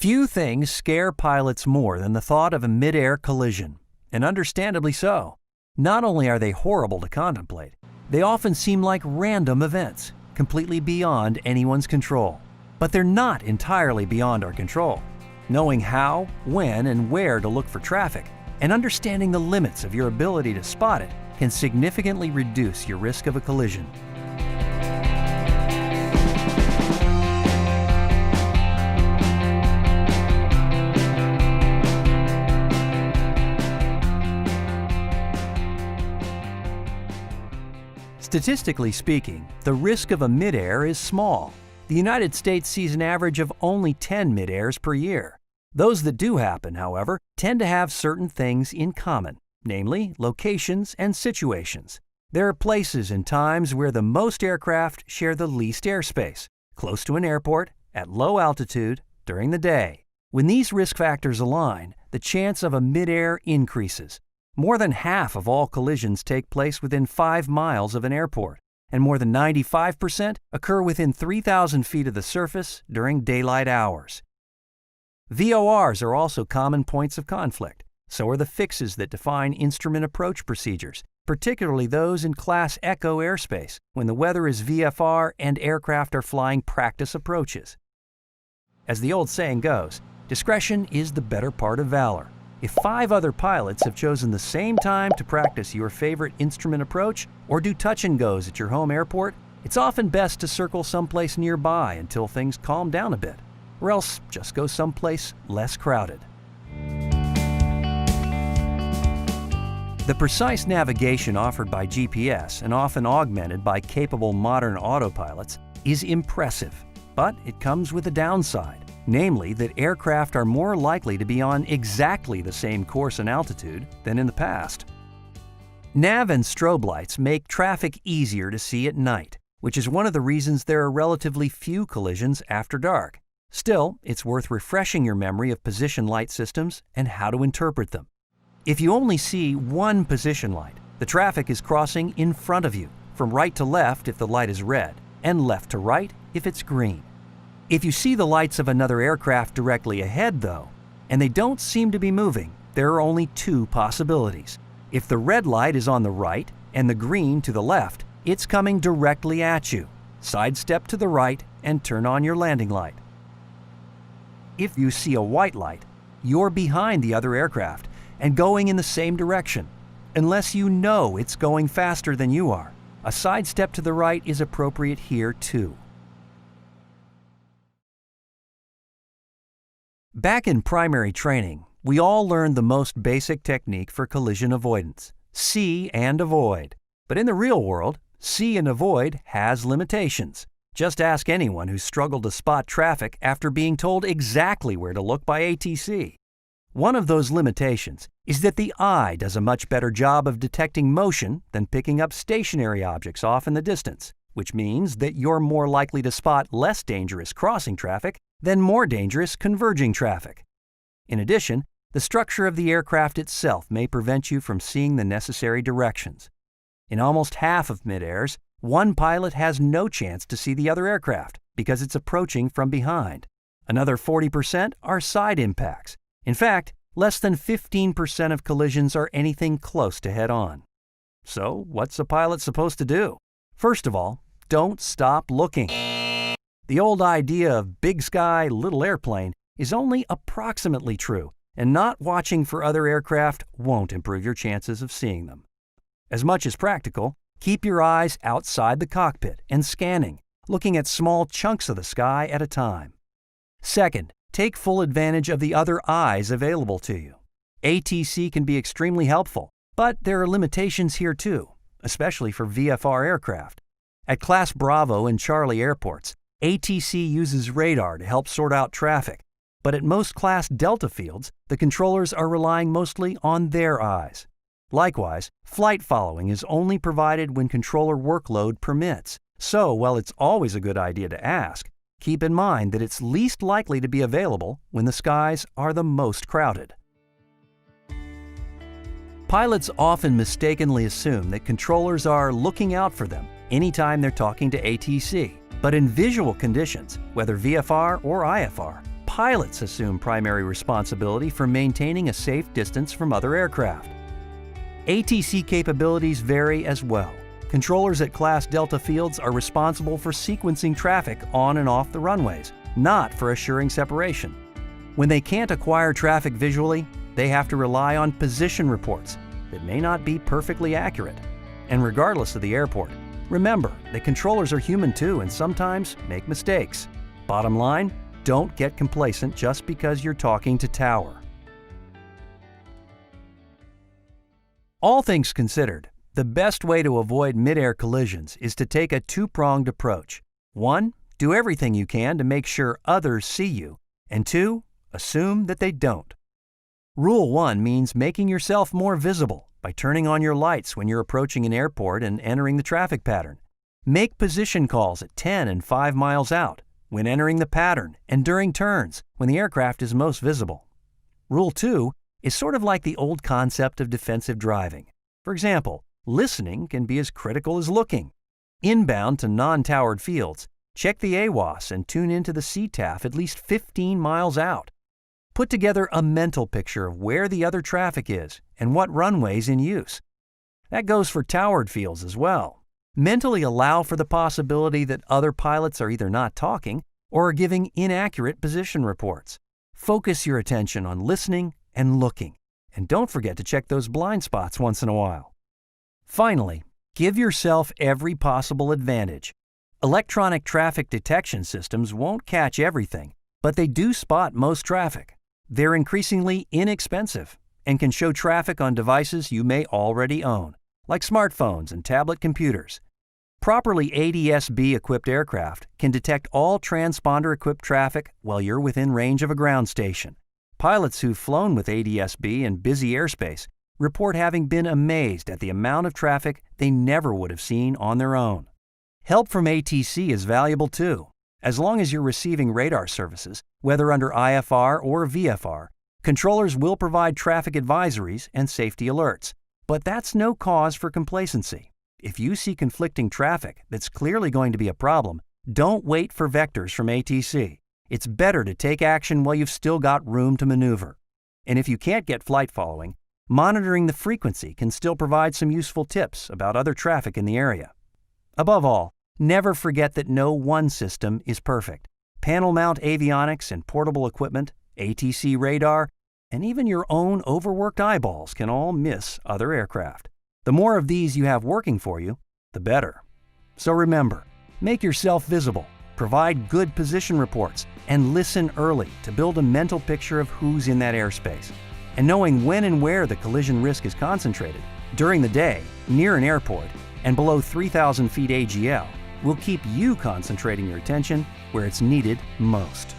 Few things scare pilots more than the thought of a mid-air collision, and understandably so. Not only are they horrible to contemplate, they often seem like random events, completely beyond anyone's control. But they're not entirely beyond our control. Knowing how, when, and where to look for traffic, and understanding the limits of your ability to spot it can significantly reduce your risk of a collision. Statistically speaking, the risk of a mid-air is small. The United States sees an average of only 10 mid-airs per year. Those that do happen, however, tend to have certain things in common, namely locations and situations. There are places and times where the most aircraft share the least airspace, close to an airport, at low altitude, during the day. When these risk factors align, the chance of a mid-air increases. More than half of all collisions take place within 5 miles of an airport, and more than 95% occur within 3,000 feet of the surface during daylight hours. VORs are also common points of conflict. So are the fixes that define instrument approach procedures, particularly those in Class Echo airspace, when the weather is VFR and aircraft are flying practice approaches. As the old saying goes, discretion is the better part of valor. If 5 other pilots have chosen the same time to practice your favorite instrument approach or do touch and goes at your home airport, it's often best to circle someplace nearby until things calm down a bit, or else just go someplace less crowded. The precise navigation offered by GPS and often augmented by capable modern autopilots is impressive, but it comes with a downside. Namely that aircraft are more likely to be on exactly the same course and altitude than in the past. Nav and strobe lights make traffic easier to see at night, which is one of the reasons there are relatively few collisions after dark. Still, it's worth refreshing your memory of position light systems and how to interpret them. If you only see one position light, the traffic is crossing in front of you, from right to left if the light is red, and left to right if it's green. If you see the lights of another aircraft directly ahead, though, and they don't seem to be moving, there are only 2 possibilities. If the red light is on the right and the green to the left, it's coming directly at you. Sidestep to the right and turn on your landing light. If you see a white light, you're behind the other aircraft and going in the same direction. Unless you know it's going faster than you are, a sidestep to the right is appropriate here too. Back in primary training, we all learned the most basic technique for collision avoidance: see and avoid. But in the real world, see and avoid has limitations. Just ask anyone who's struggled to spot traffic after being told exactly where to look by ATC. One of those limitations is that the eye does a much better job of detecting motion than picking up stationary objects off in the distance, which means that you're more likely to spot less dangerous crossing traffic than more dangerous converging traffic. In addition, the structure of the aircraft itself may prevent you from seeing the necessary directions. In almost half of mid-airs, one pilot has no chance to see the other aircraft because it's approaching from behind. Another 40% are side impacts. In fact, less than 15% of collisions are anything close to head-on. So, what's a pilot supposed to do? First of all, don't stop looking. The old idea of big sky, little airplane is only approximately true, and not watching for other aircraft won't improve your chances of seeing them. As much as practical, keep your eyes outside the cockpit and scanning, looking at small chunks of the sky at a time. Second, take full advantage of the other eyes available to you. ATC can be extremely helpful, but there are limitations here too, especially for VFR aircraft. At Class Bravo and Charlie airports, ATC uses radar to help sort out traffic, but at most Class Delta fields, the controllers are relying mostly on their eyes. Likewise, flight following is only provided when controller workload permits, so while it's always a good idea to ask, keep in mind that it's least likely to be available when the skies are the most crowded. Pilots often mistakenly assume that controllers are looking out for them anytime they're talking to ATC. But in visual conditions, whether VFR or IFR, pilots assume primary responsibility for maintaining a safe distance from other aircraft. ATC capabilities vary as well. Controllers at Class Delta fields are responsible for sequencing traffic on and off the runways, not for assuring separation. When they can't acquire traffic visually, they have to rely on position reports that may not be perfectly accurate. And regardless of the airport, remember that controllers are human too and sometimes make mistakes. Bottom line, don't get complacent just because you're talking to tower. All things considered, the best way to avoid mid-air collisions is to take a two-pronged approach. 1. Do everything you can to make sure others see you. And 2. Assume that they don't. Rule 1 means making yourself more visible by turning on your lights when you're approaching an airport and entering the traffic pattern. Make position calls at 10 and 5 miles out, when entering the pattern, and during turns, when the aircraft is most visible. Rule 2 is sort of like the old concept of defensive driving. For example, listening can be as critical as looking. Inbound to non-towered fields, check the AWOS and tune into the CTAF at least 15 miles out. Put together a mental picture of where the other traffic is and what runway's in use. That goes for towered fields as well. Mentally allow for the possibility that other pilots are either not talking or are giving inaccurate position reports. Focus your attention on listening and looking, and don't forget to check those blind spots once in a while. Finally, give yourself every possible advantage. Electronic traffic detection systems won't catch everything, but they do spot most traffic. They're increasingly inexpensive and can show traffic on devices you may already own, like smartphones and tablet computers. Properly ADS-B-equipped aircraft can detect all transponder-equipped traffic while you're within range of a ground station. Pilots who've flown with ADS-B in busy airspace report having been amazed at the amount of traffic they never would have seen on their own. Help from ATC is valuable too. As long as you're receiving radar services, whether under IFR or VFR, controllers will provide traffic advisories and safety alerts. But that's no cause for complacency. If you see conflicting traffic that's clearly going to be a problem, don't wait for vectors from ATC. It's better to take action while you've still got room to maneuver. And if you can't get flight following, monitoring the frequency can still provide some useful tips about other traffic in the area. Above all, never forget that no one system is perfect. Panel mount avionics and portable equipment, ATC radar, and even your own overworked eyeballs can all miss other aircraft. The more of these you have working for you, the better. So remember, make yourself visible, provide good position reports, and listen early to build a mental picture of who's in that airspace. And knowing when and where the collision risk is concentrated, during the day, near an airport, and below 3,000 feet AGL, will keep you concentrating your attention where it's needed most.